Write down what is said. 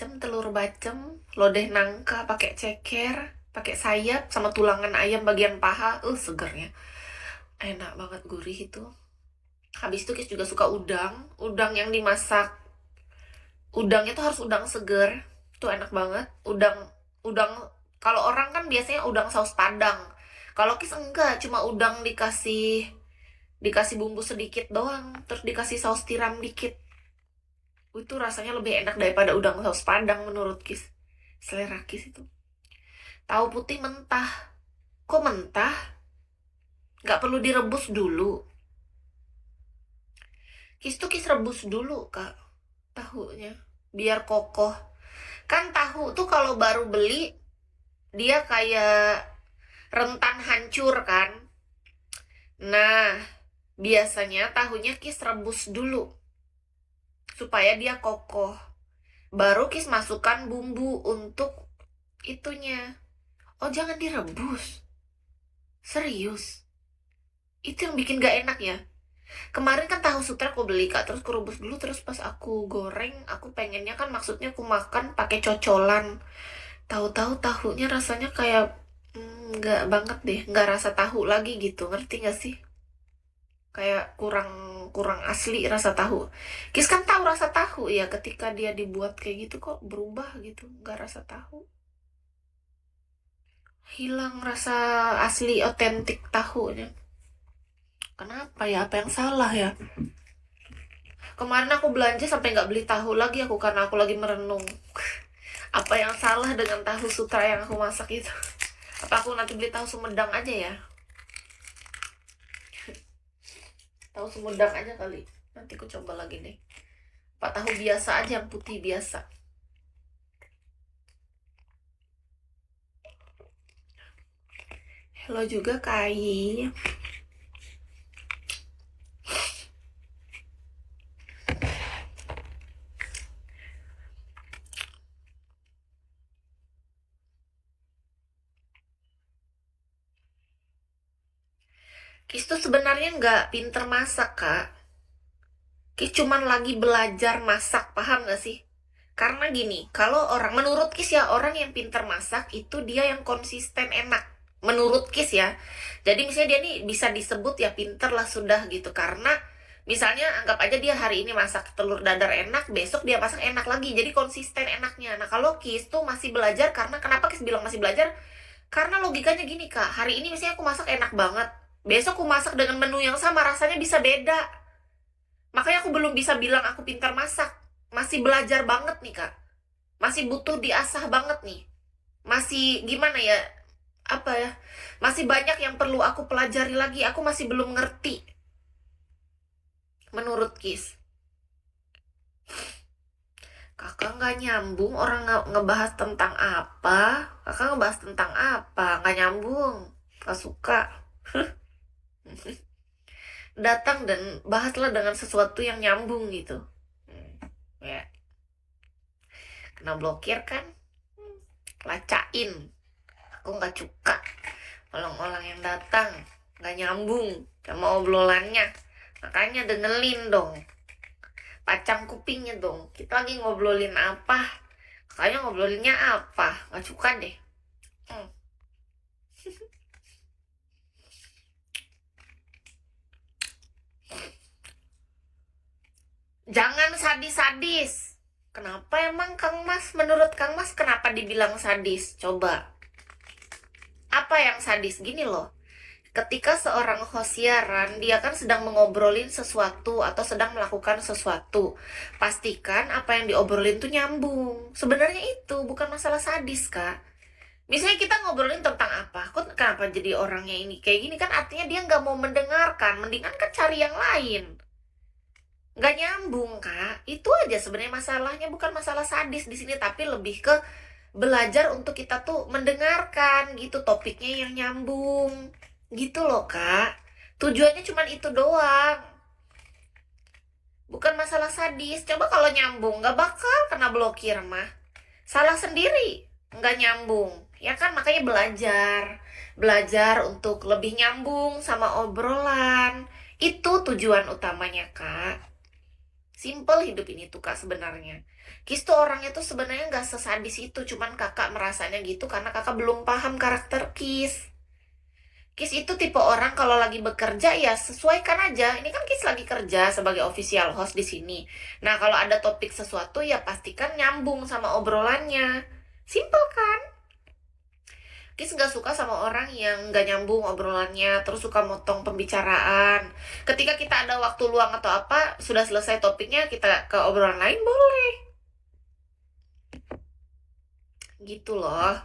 telur bacem, lodeh nangka pakai ceker, pakai sayap sama tulangan ayam bagian paha. Segernya. Enak banget, gurih itu. Habis itu Kis juga suka udang, udang yang dimasak. Udangnya tuh harus udang seger. Tuh enak banget. Udang udang kalau orang kan biasanya udang saus Padang. Kalau Kis enggak, cuma udang dikasih bumbu sedikit doang, terus dikasih saus tiram dikit. Itu rasanya lebih enak daripada udang saus Padang menurut Kis. Selera Kis itu. Tahu putih mentah. Kok mentah? Nggak perlu direbus dulu. Kis rebus dulu, Kak. Tahunya. Biar kokoh. Kan tahu tuh kalau baru beli, dia kayak rentan hancur kan. Nah, biasanya tahunya Kis rebus dulu. Supaya dia kokoh. Baru Kis masukkan bumbu untuk itunya. Oh, jangan direbus. Serius. Itu yang bikin gak enak ya. Kemarin kan tahu sutra aku beli, Kak, terus aku rebus dulu, terus pas aku goreng, aku pengennya kan maksudnya aku makan pakai cocolan. Tahu-tahu tahunya rasanya kayak nggak banget deh, nggak rasa tahu lagi gitu, ngerti nggak sih? Kayak kurang kurang asli rasa tahu. Kis kan tahu rasa tahu ya, ketika dia dibuat kayak gitu kok berubah gitu, nggak rasa tahu. Hilang rasa asli otentik tahunya. Kenapa ya? Apa yang salah ya? Kemarin aku belanja sampai nggak beli tahu lagi aku karena aku lagi merenung. Apa yang salah dengan tahu sutra yang aku masak itu? Apa aku nanti beli tahu Sumedang aja ya? Tahu Sumedang aja kali. Nanti aku coba lagi deh. Apa tahu biasa aja yang putih biasa. Hello juga Kai. Kis tuh sebenarnya nggak pinter masak, Kak. Kis cuman lagi belajar masak, paham gak sih? Karena gini, kalau orang, menurut Kis ya, orang yang pinter masak itu dia yang konsisten enak. Menurut Kis ya. Jadi misalnya dia nih bisa disebut ya pinter lah sudah gitu. Karena misalnya anggap aja dia hari ini masak telur dadar enak, besok dia masak enak lagi. Jadi konsisten enaknya. Nah kalau Kis tuh masih belajar, karena kenapa Kis bilang masih belajar? Karena logikanya gini, Kak, hari ini misalnya aku masak enak banget, besok aku masak dengan menu yang sama rasanya bisa beda. Makanya aku belum bisa bilang aku pintar masak. Masih belajar banget nih, Kak. Masih butuh diasah banget nih. Masih gimana ya? Apa ya? Masih banyak yang perlu aku pelajari lagi. Aku masih belum ngerti. Menurut Kis. Kakak nggak nyambung, orang ngebahas tentang apa? Kakak ngebahas tentang apa? Nggak nyambung. Gak suka. Datang dan bahaslah dengan sesuatu yang nyambung gitu. Ya, kena blokir kan? Lacain. Aku nggak suka orang-orang yang datang nggak nyambung sama obrolannya. Makanya dengerin dong, pacang kupingnya dong. Kita lagi ngobrolin apa? Kayaknya ngobrolinnya apa? Nggak suka deh. Hmm. Jangan sadis-sadis. Kenapa emang Kang Mas? Menurut Kang Mas kenapa dibilang sadis? Coba. Apa yang sadis? Gini loh. Ketika seorang host siaran, dia kan sedang mengobrolin sesuatu atau sedang melakukan sesuatu. Pastikan apa yang diobrolin tuh nyambung. Sebenarnya itu bukan masalah sadis, Kak. Misalnya kita ngobrolin tentang apa, kok kenapa jadi orangnya ini kayak gini, kan artinya dia nggak mau mendengarkan. Mendingan kan cari yang lain. Nggak nyambung, Kak. Itu aja sebenarnya masalahnya, bukan masalah sadis di sini, tapi lebih ke belajar untuk kita tuh mendengarkan gitu, topiknya yang nyambung. Gitu loh, Kak. Tujuannya cuma itu doang. Bukan masalah sadis. Coba kalau nyambung, nggak bakal kena blokir mah. Salah sendiri, nggak nyambung. Ya kan, makanya belajar. Belajar untuk lebih nyambung sama obrolan. Itu tujuan utamanya, Kak. Simple hidup ini tuh kak sebenarnya. Kis tuh orangnya tuh sebenarnya nggak sesadis itu, cuman kakak merasanya gitu karena kakak belum paham karakter Kis. Kis itu tipe orang kalau lagi bekerja ya sesuaikan aja. Ini kan Kis lagi kerja sebagai official host di sini. Nah, kalau ada topik sesuatu ya pastikan nyambung sama obrolannya. Simple kan? Kis nggak suka sama orang yang nggak nyambung obrolannya, terus suka motong pembicaraan. Ketika kita ada waktu luang atau apa, sudah selesai topiknya, kita ke obrolan lain boleh. Gitu loh.